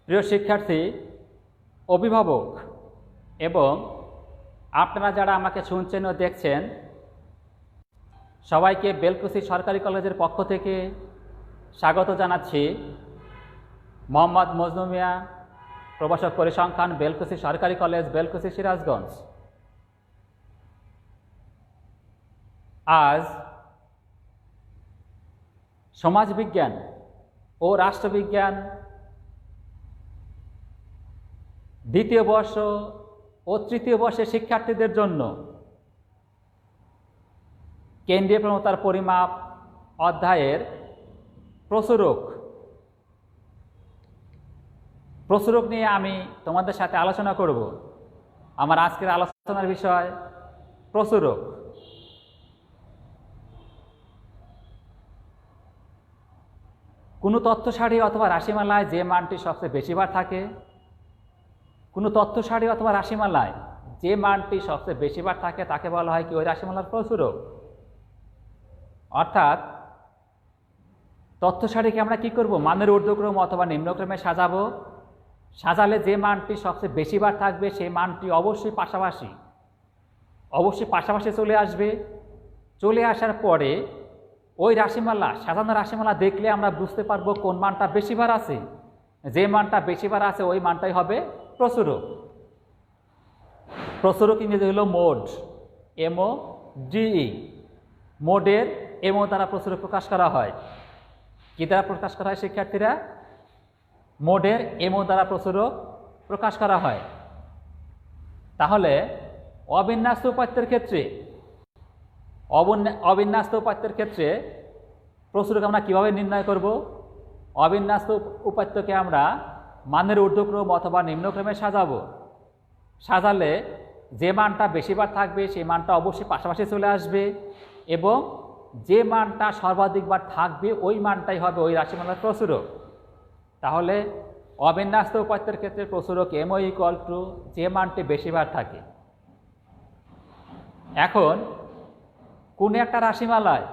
প্রিয় শিক্ষার্থী, অভিভাবক এবং আপনারা যারা আমাকে শুনছেন ও দেখছেন, সবাইকে বেলকুচি সরকারি কলেজের পক্ষ থেকে স্বাগত জানাচ্ছি। মোহাম্মদ মজনু মিয়া, প্রভাষক পরিসংখ্যান, বেলকুচি সরকারি কলেজ, বেলকুচি, সিরাজগঞ্জ। আজ সমাজবিজ্ঞান ও রাষ্ট্রবিজ্ঞান দ্বিতীয় বর্ষ ও তৃতীয় বর্ষের শিক্ষার্থীদের জন্য কেন্দ্রীয় প্রবণতার পরিমাপ অধ্যায়ের প্রসূরক নিয়ে আমি তোমাদের সাথে আলোচনা করব। আমার আজকের আলোচনার বিষয় প্রসূরক। কোনো তথ্য সারি অথবা রাশিমালায় যে মানটি সবচেয়ে বেশিবার থাকে, কোনো তথ্য সারি অথবা রাশিমালায় যে মানটি সবচেয়ে বেশিবার থাকে তাকে বলা হয় কি ওই রাশিমালার প্রসূরক। অর্থাৎ তথ্য সারিকে আমরা কি করব, মানের ঊর্ধ্বক্রম অথবা নিম্নক্রমে সাজাবো। সাজালে যে মানটি সবচেয়ে বেশিবার থাকবে সেই মানটি অবশ্যই পাশাপাশি চলে আসবে। চলে আসার পরে ওই রাশিমালা, সাজানো রাশিমালা দেখলে আমরা বুঝতে পারবো কোন মানটা বেশিবার আছে। যে মানটা বেশিবার আছে ওই মানটাই হবে প্রসূরক। প্রসূরক ইংরেজি হলো মোড, MODE। মোডের এমও দ্বারা প্রসূরক প্রকাশ করা হয়। কি দ্বারা প্রকাশ করা হয় শিক্ষার্থীরা? মোডের এমও দ্বারা প্রসূরক প্রকাশ করা হয়। তাহলে অবিন্যস্ত উপাত্তের ক্ষেত্রে প্রসূরক আমরা কিভাবে নির্ণয় করব? অবিন্যস্ত উপাত্তকে আমরা মানের ঊর্ধ্বক্রম অথবা নিম্নক্রমে সাজাবো। সাজালে যে মানটা বেশিবার থাকবে সেই মানটা অবশ্যই পাশাপাশি চলে আসবে এবং যে মানটা সর্বাধিকবার থাকবে ওই মানটাই হবে ওই রাশিমালার প্রসূরক। তাহলে অবিন্যস্ত উপাত্তের ক্ষেত্রে প্রসূরক MO = যে মানটি বেশিবার থাকে। এখন কোন একটা রাশিমালায়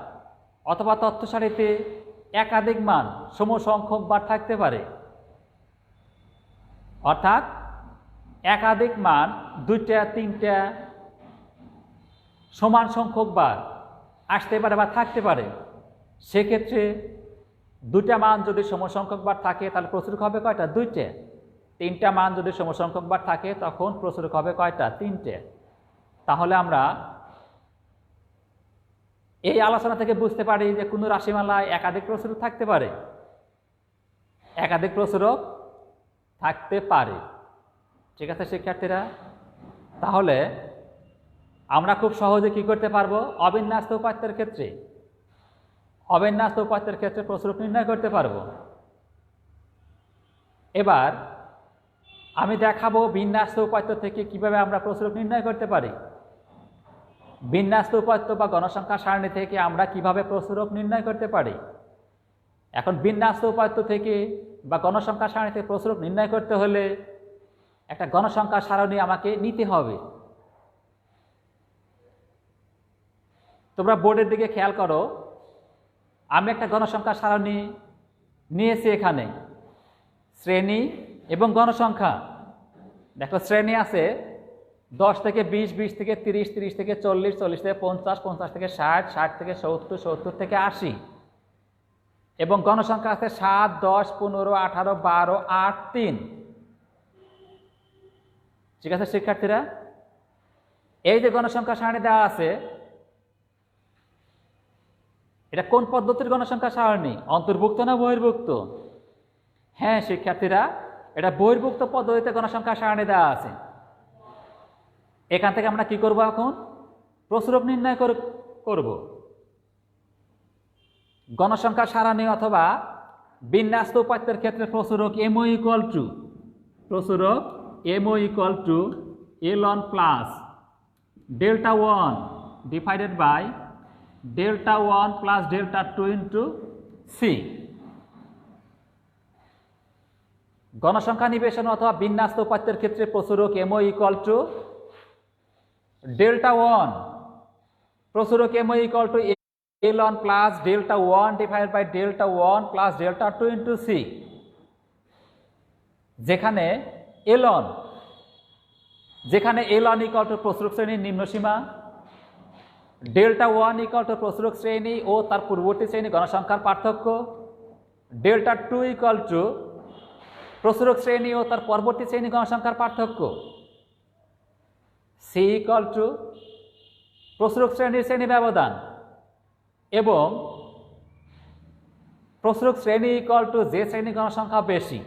অথবা তথ্য সারিতে একাধিক মান সমসংখ্যক বার থাকতে পারে। অর্থাৎ একাধিক মান 2টা 3টা সমান সংখ্যক বার আসতে পারে বা থাকতে পারে। সেক্ষেত্রে 2টা মান যদি সমসংখ্যক বার থাকে তাহলে প্রসূরক হবে কয়টা? 2টে। 3টা মান যদি সমসংখ্যক বার থাকে তখন প্রসূরক হবে কয়টা? 3টে। তাহলে আমরা এই আলোচনা থেকে বুঝতে পারি যে কোনো রাশিমালায় একাধিক প্রসূরক থাকতে পারে। ঠিক আছে শিক্ষার্থীরা? তাহলে আমরা খুব সহজে কি করতে পারবো? অবিন্যস্ত উপাত্তের ক্ষেত্রে প্রসূরক নির্ণয় করতে পারবো। এবার আমি দেখাবো বিন্যস্ত উপাত্ত থেকে কিভাবে আমরা প্রসূরক নির্ণয় করতে পারি। বিন্যস্ত উপাত্ত বা গণসংখ্যা সারণী থেকে আমরা কিভাবে প্রসূরক নির্ণয় করতে পারি। এখন বিন্যস্ত উপাত্ত থেকে বা গণসংখ্যা সারণীতে প্রসূরক নির্ণয় করতে হলে একটা গণসংখ্যা সারণী আমাকে নিতে হবে। তোমরা বোর্ডের দিকে খেয়াল করো, আমি একটা গণসংখ্যা সারণী নিয়েছি। এখানে শ্রেণী এবং গণসংখ্যা। দেখো, শ্রেণী আছে 10 থেকে 20, 20 থেকে 30, 30 থেকে 40, 40 থেকে 50, 50 থেকে 60, 60 থেকে 70, 70 থেকে 80 এবং গণসংখ্যা আছে 7, 10, 15, 18, 12, 8, 3। ঠিক আছে শিক্ষার্থীরা? এই যে গণসংখ্যা সারণী দেওয়া আছে, এটা কোন পদ্ধতির গণসংখ্যা সারণী? অন্তর্ভুক্ত না বহির্ভুক্ত? হ্যাঁ শিক্ষার্থীরা, এটা বহির্ভুক্ত পদ্ধতিতে গণসংখ্যা সারণী দেওয়া আছে। এখান থেকে আমরা কি করব? এখন প্রসূরক নির্ণয় করব। গণসংখ্যা সারণী অথবা বিন্যস্ত উপাত্তের ক্ষেত্রে প্রসূরক MO = L1 plus delta 1 divided by delta 1 plus delta 2 into C। গণসংখ্যা নিবেশন অথবা বিন্যস্ত উপাত্তের ক্ষেত্রে প্রসূরক MO = delta 1। প্রসূরক MO = L1 plus delta 1 divided by delta 1 plus delta 2 into C। যেখানে এলন ইকুয়াল টু প্রসরক শ্রেণীর নিম্নসীমা, ডেল্টা ওয়ান ইকুয়াল টু প্রসরক শ্রেণী ও তার পূর্ববর্তী শ্রেণী গণসংখ্যার পার্থক্য, ডেল্টা টু ইকুয়াল টু প্রসরক শ্রেণী ও তার পরবর্তী শ্রেণী গণসংখ্যার পার্থক্য, সি ইকুয়াল টু প্রসরক শ্রেণীর শ্রেণী ব্যবধান এবং প্রসরক শ্রেণী ইকুয়াল টু যে শ্রেণী গণসংখ্যা বেশি।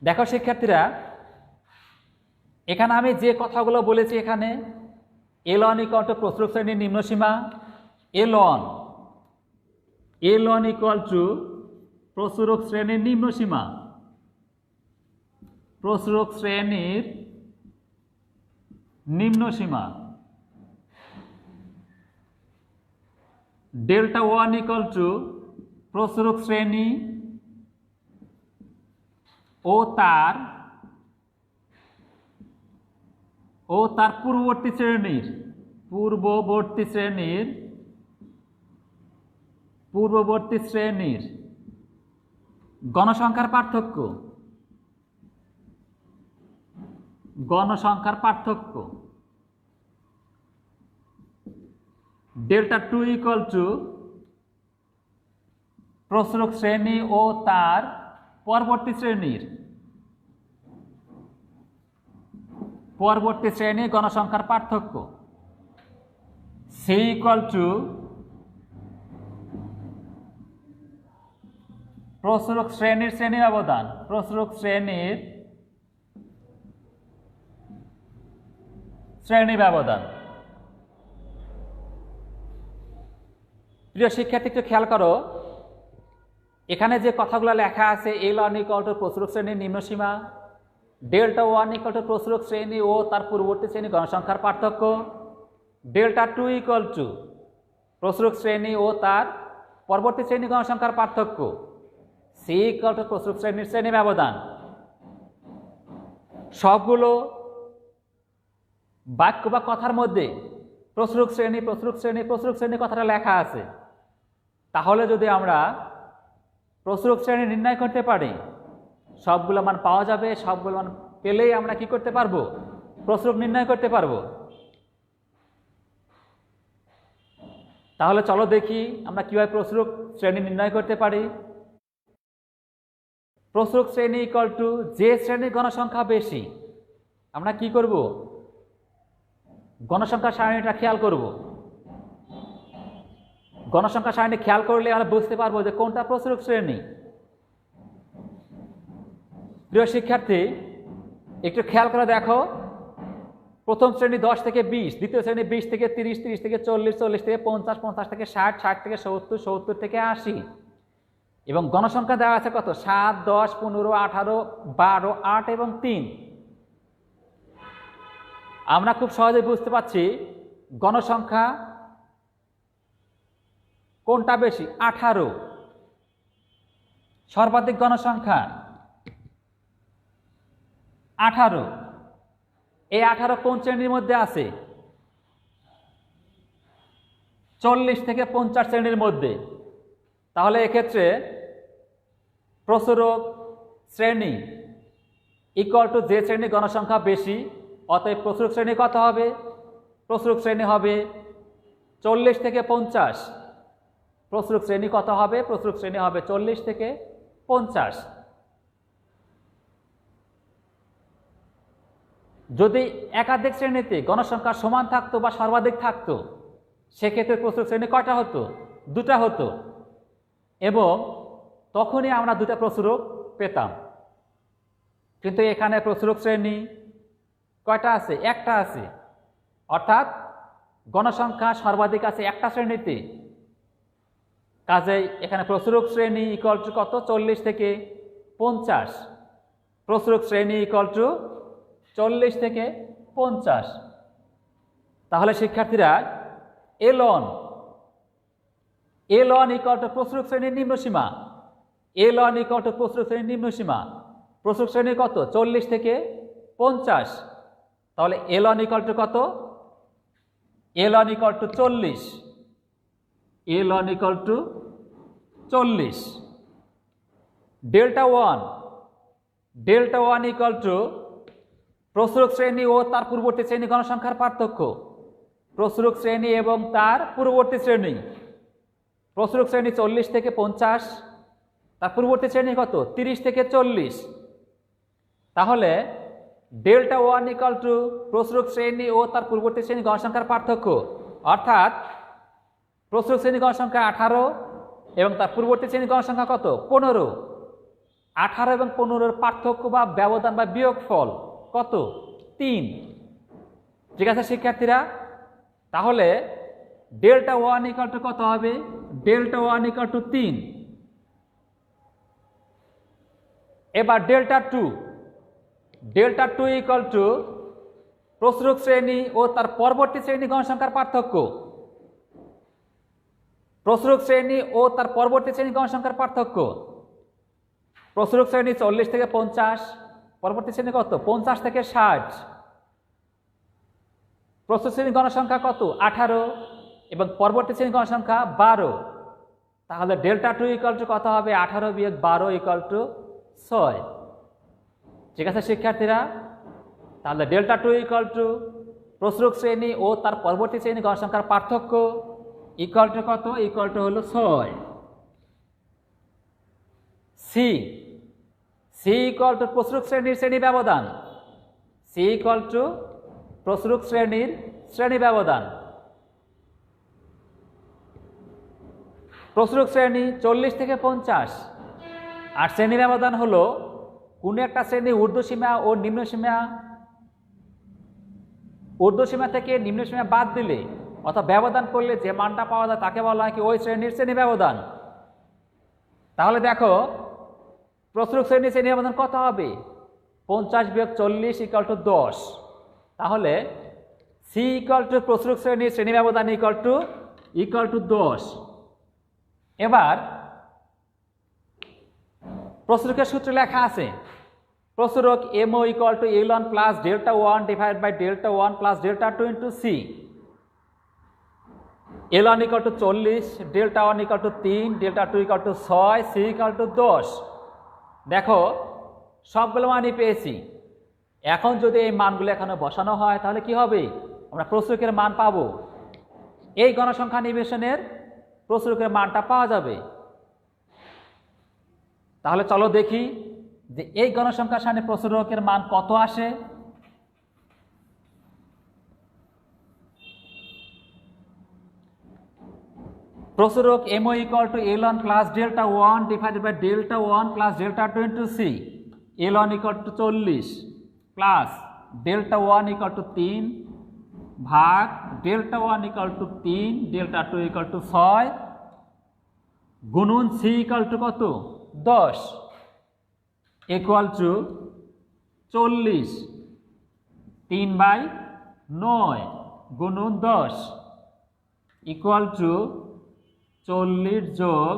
দেখো শিক্ষার্থীরা, এখানে আমি যে কথাগুলো বলেছি, এখানে এলন ইকুয়াল টু প্রসরক শ্রেণীর নিম্নসীমা, এলন ইকুয়াল টু প্রসরক শ্রেণীর নিম্নসীমা, প্রসরক শ্রেণীর নিম্নসীমা, ডেল্টা ওয়ান ইকুয়াল টু প্রসরক শ্রেণী ও তার পূর্ববর্তী শ্রেণীর গণসংখ্যার পার্থক্য, ডেল্টা টু ইকুয়াল টু প্রসরক শ্রেণী ও তার পরবর্তী শ্রেণী গণসংখ্যার পার্থক্য, সি ইকুয়াল টু প্রসরক শ্রেণীর শ্রেণী ব্যবধান, প্রসরক শ্রেণীর শ্রেণী ব্যবধান। প্রিয় শিক্ষার্থী, একটু খেয়াল করো, এখানে যে কথাগুলো লেখা আছে, এলন ইকুয়াল টু প্রসরক শ্রেণীর নিম্নসীমা, ডেল্টা ওয়ান ইকুয়াল টু প্রসরক শ্রেণী ও তার পূর্ববর্তী শ্রেণী গণসংখ্যার পার্থক্য, ডেল্টা টু ইকুয়াল টু প্রসরক শ্রেণী ও তার পরবর্তী শ্রেণী গণসংখ্যার পার্থক্য, সি ইকুয়াল টু প্রসরক শ্রেণীর শ্রেণী ব্যবধান। সবগুলো বাক্য বা কথার মধ্যে প্রসরক শ্রেণী কথাটা লেখা আছে। তাহলে যদি আমরা প্রসরক শ্রেণী নির্ণয় করতে পারি, সবগুলো মান পাওয়া যাবে, সবগুলো মান পেলেই আমরা কি করতে পারবো? প্রসরক নির্ণয় করতে পারবো। তাহলে চলো দেখি আমরা কিভাবে প্রসরক শ্রেণী নির্ণয় করতে পারি। প্রসরক শ্রেণী ইকুয়াল টু যে শ্রেণীর গণসংখ্যা বেশি। আমরা কি করব? গণসংখ্যা সারণীটা খেয়াল করব। গণসংখ্যা সারণী খেয়াল করলে আমরা বুঝতে পারবো যে কোনটা প্রসরক শ্রেণী। প্রিয় শিক্ষার্থী, একটু খেয়াল করে দেখো, প্রথম শ্রেণী 10 থেকে 20, দ্বিতীয় শ্রেণী 20 থেকে 30, 30 থেকে 40, 40 থেকে 50, 50 থেকে 60, 60 থেকে 70, 70 থেকে 80 এবং গণসংখ্যা দেওয়া আছে কত? 7, 10, 15, 18, 12, 8 এবং 3। আমরা খুব সহজে বুঝতে পারছি গণসংখ্যা কোনটা বেশি? 18। সর্বাধিক গণসংখ্যা 18। এই 18 কোন শ্রেণীর মধ্যে আছে? 40 থেকে 50 শ্রেণীর মধ্যে। তাহলে এক্ষেত্রে প্রসরক শ্রেণী ইকুয়াল টু যে শ্রেণীর গণসংখ্যা বেশি, অতএব প্রসরক শ্রেণী কত হবে? প্রসরক শ্রেণী হবে 40 থেকে 50। প্রসরক শ্রেণী কত হবে? প্রসরক শ্রেণী হবে 40 থেকে 50। যদি একাধিক শ্রেণীতে গণসংখ্যা সমান থাকতো বা সর্বাধিক থাকতো, সেক্ষেত্রে প্রসরক শ্রেণী কয়টা হতো? 2টা হতো এবং তখনই আমরা 2টা প্রসরক পেতাম। কিন্তু এখানে প্রসরক শ্রেণী কয়টা আছে? একটা আছে, অর্থাৎ গণসংখ্যা সর্বাধিক আছে একটা শ্রেণীতে। কাজেই এখানে প্রসরক শ্রেণী ইকুয়াল টু কত? 40 থেকে 50। প্রসরক শ্রেণী ইকুয়াল টু 40 থেকে 50। তাহলে শিক্ষার্থীরা, এলন ইকুয়াল টু প্রসরক শ্রেণীর নিম্নসীমা। এলন ইকুয়াল টু প্রসরক শ্রেণীর নিম্নসীমা। প্রসরক শ্রেণী কত? 40 থেকে 50। তাহলে এলন ইকুয়াল টু কত? L one equal to 40। L one equal to 40। Delta one delta one equal to প্রসরক শ্রেণী ও তার পূর্ববর্তী শ্রেণী গণসংখ্যার পার্থক্য। প্রসরক শ্রেণী এবং তার পূর্ববর্তী শ্রেণী। প্রসরক শ্রেণী 40 থেকে 50, তার পূর্ববর্তী শ্রেণী কত? 30 থেকে 40। তাহলে ডেল্টা ওয়ান ইকুয়াল টু প্রসরক শ্রেণী ও তার পূর্ববর্তী শ্রেণী গণসংখ্যার পার্থক্য, অর্থাৎ প্রসরক শ্রেণী গণসংখ্যা 18 এবং তার পূর্ববর্তী শ্রেণী গণসংখ্যা কত? 15। 18 এবং 15-র পার্থক্য বা ব্যবধান বা বিয়োগফল কত? 3। ঠিক আছে শিক্ষার্থীরা, তাহলে ডেল্টা ওয়ান ইকুয়াল টু কত হবে? Delta one equal to 3। এবার delta two, delta two equal to প্রসরক শ্রেণী ও তার পরবর্তী শ্রেণী গণসংখ্যার পার্থক্য। প্রসরক শ্রেণী ও তার পরবর্তী শ্রেণী গণসংখ্যার পার্থক্য। প্রসরক শ্রেণী 40 থেকে 50, পরবর্তী শ্রেণী কত? 50 থেকে 60। প্রসরক শ্রেণী গণসংখ্যা কত? 18 এবং পরবর্তী শ্রেণী গণসংখ্যা 12। তাহলে ডেল্টা টু ইকুয়াল টু কত হবে? 18 বিয়োগ 12 ইকুয়াল টু 6। ঠিক আছে শিক্ষার্থীরা, তাহলে ডেল্টা টু ইকুয়াল টু প্রসরক শ্রেণী ও তার পরবর্তী শ্রেণী গণসংখ্যার পার্থক্য ইকুয়াল টু কত? ইকুয়াল টু হলো 6। সি, সি ইকুয়াল টু প্রসরক শ্রেণীর শ্রেণী ব্যবধান। সি ইকুয়াল টু প্রসরক শ্রেণীর শ্রেণী ব্যবধান। প্রসরক শ্রেণী 40 থেকে 50, আর শ্রেণী ব্যবধান হলো কোন একটা শ্রেণী ঊর্ধ্বসীমা ও নিম্নসীমা, ঊর্ধ্বসীমা থেকে নিম্নসীমা বাদ দিলে অথবা ব্যবধান করলে যে মানটা পাওয়া যায় তাকে বলা হয় কি? ওই শ্রেণীর শ্রেণী ব্যবধান। তাহলে দেখো প্রসরক শ্রেণীর শ্রেণী ব্যবধান কত হবে? 50 বিয়োগ 40 ইকুয়াল টু 10। তাহলে সি ইকুয়াল টু প্রসরক শ্রেণীর শ্রেণী ব্যবধান ইকুয়াল টু 10। এবার প্রসরকের সূত্র লেখা আছে, প্রসরক M O equal to L1 plus delta 1 divide by delta 1 plus delta 2 into C. L1 equal to 40, delta 1 equal to 3, delta 2 equal to 6, C equal to 10। দেখো সবগুলো মানই পেয়েছি। এখন যদি এই মানগুলো এখানে বসানো হয় তাহলে কি হবে? আমরা প্রসরকের মান পাবো। এই গণসংখ্যা নিবেশনের প্রসরকের মানটা পাওয়া যাবে। তাহলে চলো দেখি যে এই গণসংখ্যা সারণী প্রসরকের মান কত আসে। প্রসরক M O equal to L1 plus delta 1 divided by delta 1 plus delta 2 into C. L1 equal to 40 plus delta 1 equal to 3 ভাগ delta 1 equal to 3, delta 2 equal to 6 গুণন সি ইকুয়াল টু কত? 10 ইকুয়াল টু 40 3/9 গুণন 10 equal to 40 যোগ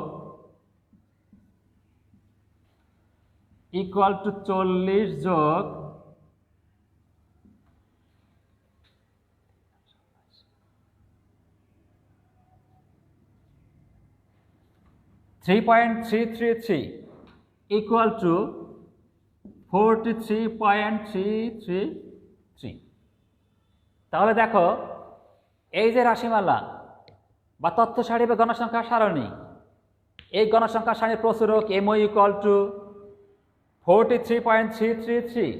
equal to 40 যোগ 3.333 equal to 43.333। তাহলে দেখো এই যে রাশিমালা বা তথ্য সারণী বা গণসংখ্যা সারণী, এই গণসংখ্যা সারণীর প্রসরক এমও ইকুয়াল টু 43.333।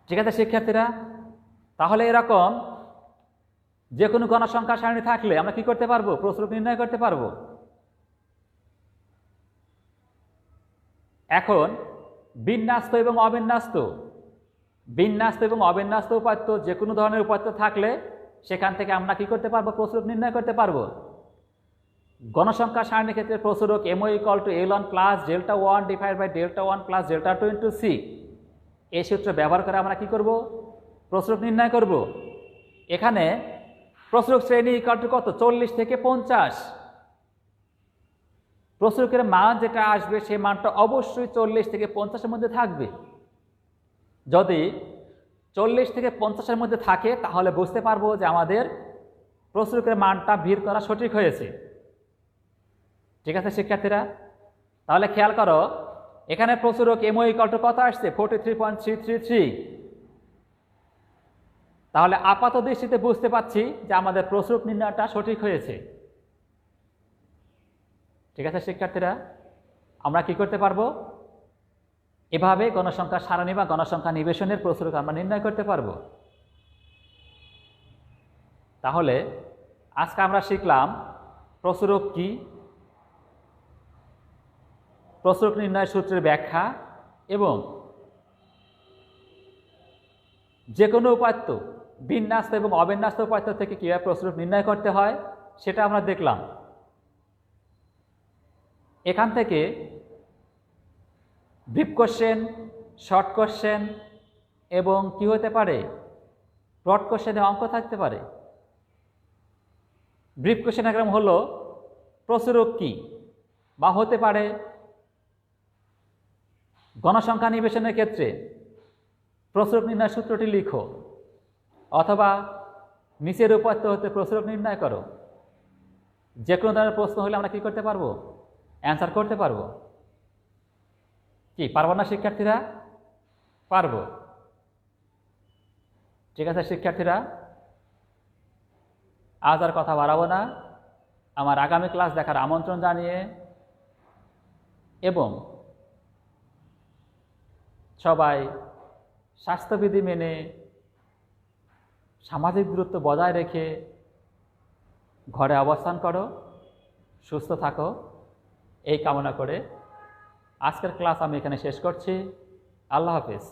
ঠিক আছে শিক্ষার্থীরা, তাহলে এরকম যে কোনো গণসংখ্যা সারণী থাকলে আমরা কি করতে পারবো? প্রসরক নির্ণয় করতে পারবো। এখন বিন্যস্ত এবং অবিন্যস্ত, বিন্যস্ত এবং অবিন্যস্ত উপাত্ত যে কোনো ধরনের উপাত্ত থাকলে সেখান থেকে আমরা কি করতে পারবো? প্রসরক নির্ণয় করতে পারবো। গণসংখ্যা সারণীর ক্ষেত্রে প্রসরক M O equal to L1 plus delta 1 divide by delta 1 plus delta 2 into C. এই সূত্র ব্যবহার করে আমরা কি করব? প্রসরক নির্ণয় করব। এখানে প্রসরক শ্রেণী ইকুয়াল টু কত? 40 থেকে 50। প্রসরকের মান যেটা আসবে সেই মানটা অবশ্যই 40 থেকে 50-এর মধ্যে থাকবে। যদি 40 থেকে 50-এর মধ্যে থাকে তাহলে বুঝতে পারবো যে আমাদের প্রসরকের মানটা বের করা সঠিক হয়েছে। ঠিক আছে শিক্ষার্থীরা, তাহলে খেয়াল করো এখানে প্রচুরক এমও ইকুয়াল টু কত আসছে 43.333। তাহলে আপাত দৃষ্টিতে বুঝতে পাচ্ছি যে আমাদের প্রচুরক নির্ণয়টা সঠিক হয়েছে। ঠিক আছে শিক্ষার্থীরা, আমরা কি করতে পারবো? এভাবে গণসংখ্যা সারণী বা গণসংখ্যা নিবেশনের প্রচুরক আমরা নির্ণয় করতে পারবো। তাহলে আজকে আমরা শিখলাম প্রচুরক কি, প্রচুরক নির্ণয় সূত্রের ব্যাখ্যা এবং যে কোনো উপাত্ত বিন্যস্ত এবং অবিন্যস্ত উপাত্ত থেকে কীভাবে প্রচুরক নির্ণয় করতে হয় সেটা আমরা দেখলাম। এখান থেকে ব্রিফ কোশ্চেন, শর্ট কোশ্চেন এবং কি হতে পারে ব্রড কোশ্চেনে অঙ্ক থাকতে পারে। ব্রিফ কোশ্চেন একরকম হলো প্রচুরক কি, বা হতে পারে গণসংখ্যা নিবেশনের ক্ষেত্রে প্রচুরক নির্ণয় সূত্রটি লিখো, অথবা নিচের উপাত্ত হতে প্রচুরক নির্ণয় করো। যে কোনো ধরনের প্রশ্ন হলে আমরা কি করতে পারবো? অ্যান্সার করতে পারবো। কি পারবো না শিক্ষার্থীরা? পারবো। ঠিক আছে শিক্ষার্থীরা, আজ আর কথা বাড়াবো না। আমার আগামী ক্লাস দেখার আমন্ত্রণ জানিয়ে এবং সবাই স্বাস্থ্যবিধি মেনে সামাজিক দূরত্ব বজায় রেখে ঘরে অবস্থান করো, সুস্থ থাকো, এই কামনা করে আজকের ক্লাস আমি এখানে শেষ করছি। আল্লাহ হাফেজ।